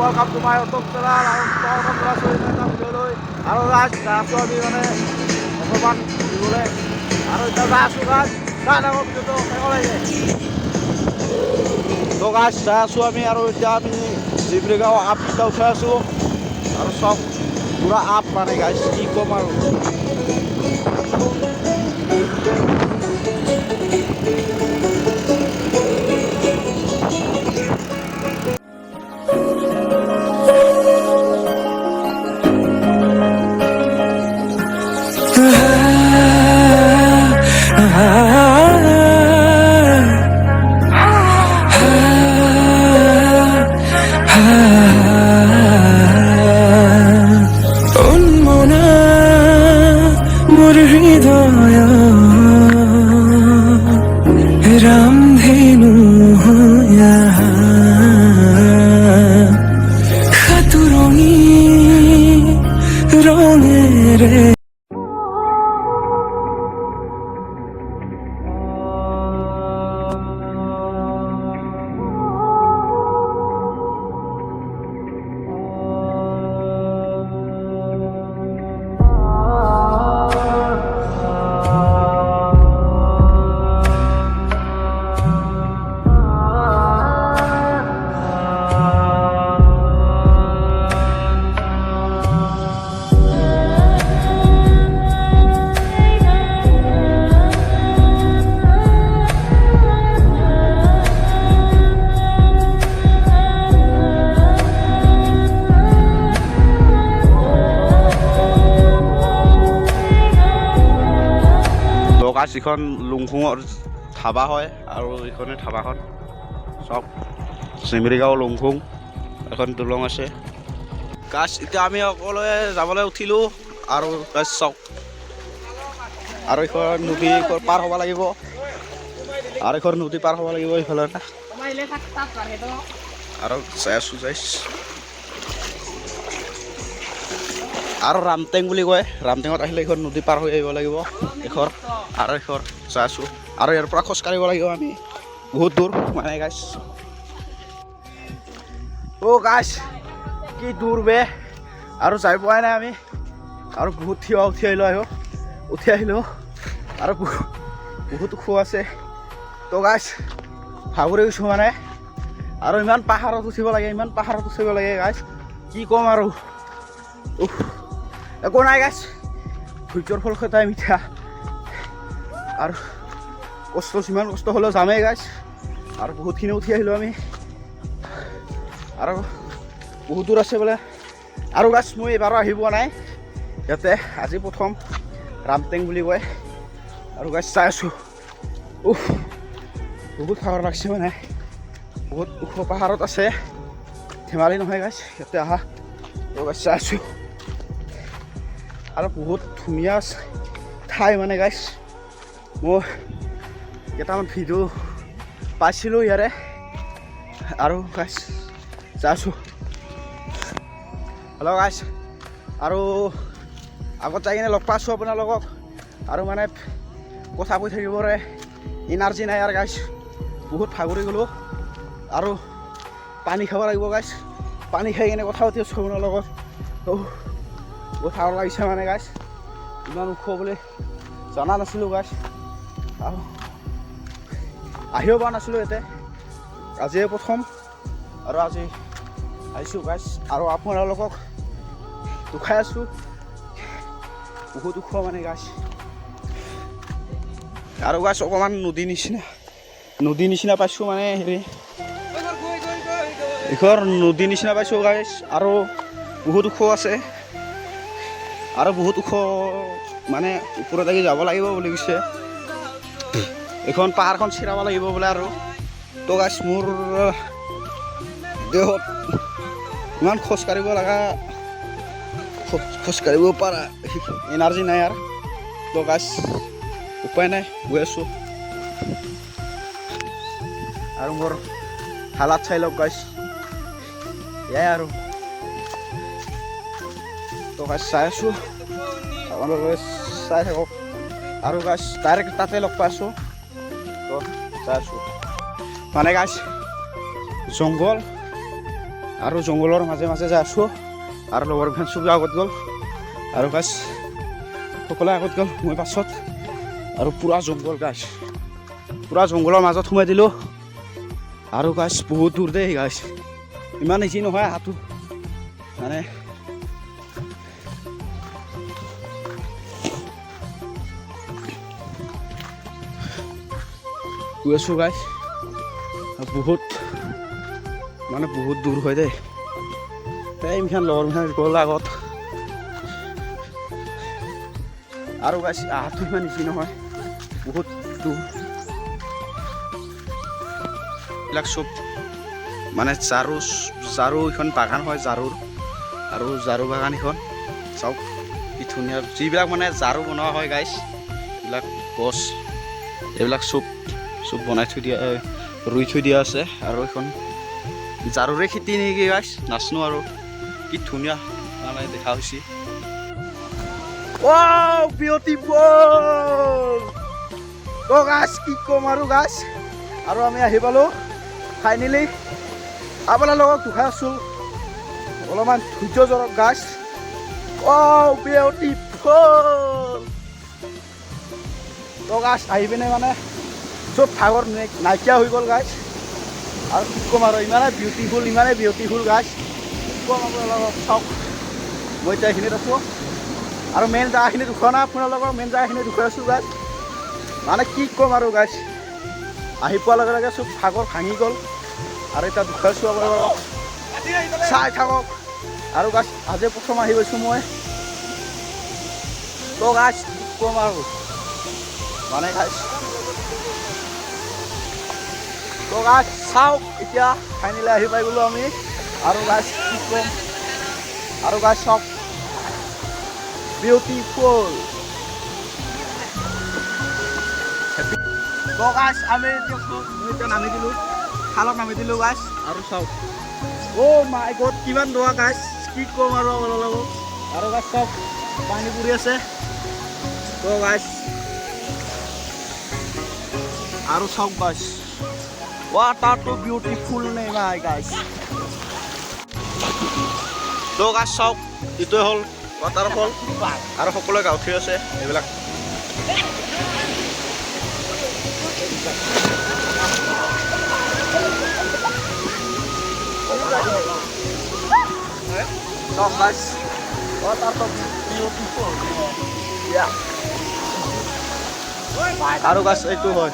welcome to my YouTube channel আৰু welcome to এটা ভিডিঅ'লৈ আৰু গাইছ আছো আমি মানে অকমান ঘূৰিবলৈ আৰু এতিয়া আছো গাইছ ডাঙৰ ভিডিঅ'টো কেনেকুৱা লাগে তো গাইছ আছো আমি আৰু এতিয়া আমি জিব্ৰিগাঁও আপ এটা উঠাই আছো আৰু সব পুৰা আপ মানে গাইছ কি ক'ম আৰু ৰামধেনু খাতুৰঙি ৰঙেৰ ইখন লুংখুঙৰ ধাবা হয় আৰু ইখনে ধাবাখন সব চিমৰিগাঁও লুংখুং এখন দলং আছে গাছ এতিয়া আমি সকলোৱে যাবলৈ উঠিলোঁ আৰু গাছ চাওক আৰু এইখন নদী পাৰ হ'ব লাগিব আৰু এইখন নদী পাৰ হ'ব লাগিব এইফালে আৰু চাই আছোঁ যাইছ আৰু ৰামটেং বুলি কয় ৰামটেঙত আহিলে এইখন নদী পাৰ হৈ আহিব লাগিব এইখন আৰু এইখন চাই আছোঁ আৰু ইয়াৰ পৰা খোজকাঢ়িব লাগিব আমি বহুত দূৰ মানে গাইছ অ' গাইছ কি দূৰ বে আৰু যাই পোৱাই নাই আমি আৰু বহুত উঠি আহিলোঁ আৰু বহুত ওখ আছে তো গাইছ ভাগৰি গৈছোঁ মানে আৰু ইমান পাহাৰত উঠিব লাগে গাইছ কি ক'ম আৰু একো নাই গাইছ ধৈৰ্যৰ ফল সদায় মিঠা আৰু যিমান কষ্ট হ'লেও যামেই গাইছ আৰু বহুতখিনি উঠি আহিলোঁ আমি আৰু বহুত দূৰ আছে বোলে আৰু গাইছ মই এইবাৰো আহি পোৱা নাই ইয়াতে আজি প্ৰথম ৰামটেং বুলি কয় আৰু গাইছ চাই আছোঁ বহুত ভাগৰ লাগছে মানে বহুত ওখ পাহাৰত আছে ধেমালি নহয় গাইছ ইয়াতে আহা তো গাইছ চাই আছোঁ আৰু বহুত ধুনীয়া ঠাই মানে গাইছ মই কেইটামান ভিডিঅ' পাইছিলোঁ ইয়াৰে আৰু গাইছ চাইছোঁ হেল্ল' গাইছ আৰু আগত যাই কিনে লগ পাইছোঁ আপোনালোকক আৰু মানে কথা কৈ থাকিবৰে এনাৰ্জি নাই আৰু গাইছ বহুত ভাগৰি গ'লোঁ আৰু পানী খাব লাগিব গাইছ পানী খাই কিনে কথা পাতি আছোঁ আপোনাৰ লগত তো বহুত ভাগৰ লাগিছে মানে গাইছ ইমান ওখ বুলি জনা নাছিলোঁ গাইছ আৰু আহিব পৰা নাছিলোঁ ইয়াতে আজিয়ে প্ৰথম আৰু আজি আহিছোঁ গাইছ আৰু আপোনালোকক দুখাই আছোঁ বহুত ওখ মানে গাইছ আৰু গাইছ অকণমান নদী নিচিনা পাইছোঁ মানে হেৰি এইখন নদী নিচিনা পাইছোঁ গাইছ আৰু বহুত ওখ আছে আৰু বহুত ওখ মানে ওপৰত লাগি যাব লাগিব বুলি কৈছে এইখন পাহাৰখন চিৰাব লাগিব বোলে আৰু তো গাইছ মোৰ দেহত ইমান খোজকাঢ়িব পৰা এনাৰ্জি নাই আৰু তো গাইছ উপায় নাই গৈ আছোঁ আৰু মোৰ হালাত চাই লওক গাইছ এয়াই আৰু তো গাইছ চাই আছোঁ আপোনালোকে চাই থাকক আৰু গাইছ ডাইৰেক্ট তাতে লগ পাইছোঁ তো চাই আছোঁ মানে গাইছ জংঘল আৰু জংঘলৰ মাজে মাজে যাই আছোঁ আৰু লগৰখন চবে আগত গ'ল আৰু গাছ সকলোৱে আগত গ'ল মই পাছত আৰু পূৰা জংঘল গাছ পূৰা জংঘলৰ মাজত সোমাই দিলোঁ আৰু গাছ বহুত দূৰ দেই গাছ ইমান ইজি নহয় হাতটো মানে গৈ আছোঁ গাছ বহুত মানে বহুত দূৰ হয় দেই এইখান লগৰখান গ'ল আগত আৰু গাছ আহাটো ইমান ইজি নহয় বহুত দূৰ এইবিলাক চব মানে জাৰু এইখন বাগান হয় জাৰুৰ আৰু জাৰু বাগান এইখন চাওক কি ধুনীয়া যিবিলাক মানে জাৰু বনোৱা হয় গাইছ এইবিলাক গছ এইবিলাক চব বনাই থৈ দিয়া ৰুই থৈ দিয়া আছে আৰু এইখন জাৰুৰে খেতি নেকি গাইছ নাচনো আৰু কি ধুনীয়া মানে দেখা হৈছে Wow, beautiful! তো গাছ কি কম আৰু গাছ আৰু আমি আহি পালোঁ ফাইনেলি আপোনাৰ লগত দুখাই আছোঁ অলপমান ধৈৰ্য ধৰক গাছ Wow, beautiful! তো গাছ আহি পিনে মানে চব ভাগৰ নাইকিয়া হৈ গ'ল গাছ আৰু কি ক'ম আৰু ইমানে বিউটিফুল গাছ কি ক'ম আপোনালোকক চাওক মই এতিয়া এইখিনিত আছোঁ আৰু মেইন জেগাখিনি দুখোৱা নাই আপোনালোকৰ মেইন জেগাখিনি দুখাই আছোঁ গাছ মানে কি ক'ম আৰু গাছ আহি পোৱাৰ লগে লগে চব ভাগৰ ভাঙি গ'ল আৰু এতিয়া দুখাই আছোঁ আপোনালোকক চাই থাকক আৰু গাছ আজি প্ৰথম আহি পাইছোঁ মই তো গাছ কি ক'ম আৰু মানে গাছ তো গাছ চাওক এতিয়া ফাইনেলি আহি পাই গ'লোঁ আমি আৰু গাছ কি ক'ম আৰু গাছ চাওক বিউটিফুল তো গাছ আমি এতিয়া নামি দিলোঁ খালত নামি দিলোঁ গাছ আৰু চাওক অ' মাই গড কিমান দোৱা গাছ কি ক'ম আৰু অলপ আৰু গাছ চাওক পানী পৰি আছে তো গাছ আৰু চাওক গাছ ৱাটাৰটো বিউটিফুল নে মাই গাছ তো গাছ চাওক এইটোৱে হ'ল ৱাটাৰফল আৰু সকলোৱে গা উঠি আছে এইবিলাক চাওক গাছ ৱাটাৰফল বিউটিফুল আৰু গাছ এইটো হয়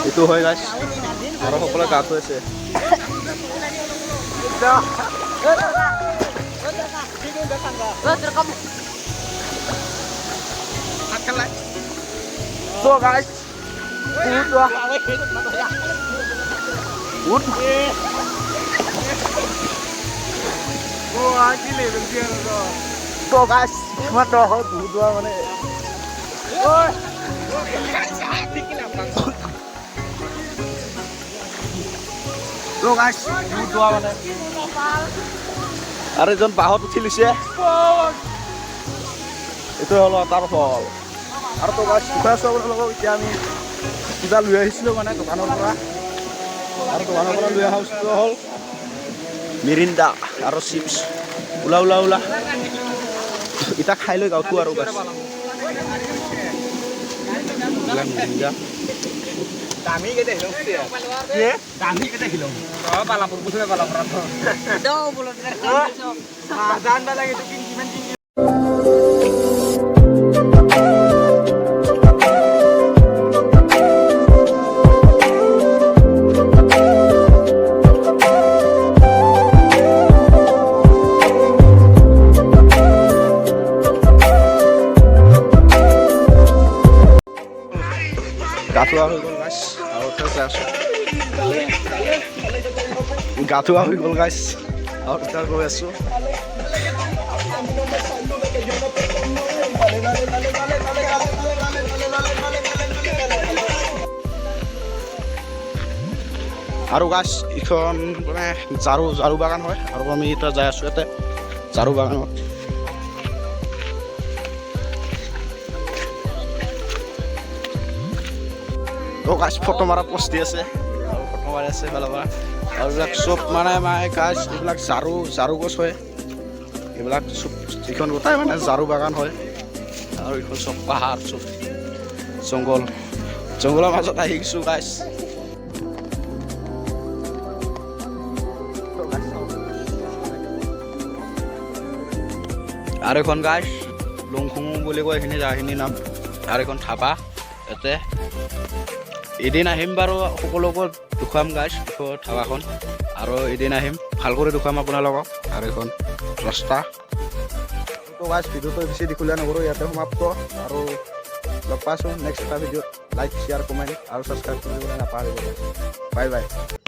এইটো হয় গাছ আৰু সকলোৱে গা ধুই আছে So guys, so guys, cuma doa dua mana? So guys, dua mana? আৰু এজন বাহত উঠি লৈছে এইটো হ'ল ৱাটাৰফল আৰু তো গাছ দুখাই আছোঁ আপোনালোকক এতিয়া আমি কিবা লৈ আহিছিলোঁ মানে দোকানৰ পৰা আৰু দোকানৰ পৰা লৈ অহা বস্তু হ'ল মিৰিণ্ডা আৰু চিপছ ওলা এতিয়া খাই লৈ গাঁৱতো আৰু গাছ মিৰিণ্ডা দামী কেইটা হিলং দামী কেইটা হিলং পালাপুৰ বুঝে পালাপুৰ দাও বলো জানবা লাগে তো কিমান গাথুৱা হৈ গ'ল গাছ আৰু এতিয়া আছোঁ গাথুৱা হৈ গ'ল গাছ আৰু এতিয়া গৈ আছোঁ আৰু গাছ এইখন মানে জাৰু বাগান হয় আৰু আমি এতিয়া যাই আছোঁ ইয়াতে জাৰু বাগানত তো গাছ ফটো মাৰা পোষ্ট দি আছে আৰু ফটো মাৰি আছে এইফালৰ পৰা আৰু এইবিলাক চব মানে গাছ এইবিলাক ঝাৰু গছ হয় এইবিলাক চব এইখন গোটাই মানে ঝাৰু বাগান হয় আৰু এইখন চব পাহাৰ চব জংঘলৰ মাজত আহি গৈছোঁ গাছ আৰু এখন গাছ লংখুং বুলি কয় এইখিনি জেগাখিনিৰ নাম আৰু এখন ধাবা ইয়াতে এদিন আহিম বাৰু সকলোকে দেখুৱাম গাছ ধাবাখন আৰু এদিন আহিম ভাল কৰি দেখুৱাম আপোনালোকক আৰু এখন ৰাস্তা তো গাছ ভিডিঅ'টো বেছি দীঘলীয়া নকৰোঁ ইয়াতে সমাপ্ত আৰু লগ পাইছোঁ নেক্সট এটা ভিডিঅ'ত লাইক শ্বেয়াৰ কমেণ্ট আৰু ছাবস্ক্ৰাইব কৰিবলৈ নাপাহৰিব বাই বাই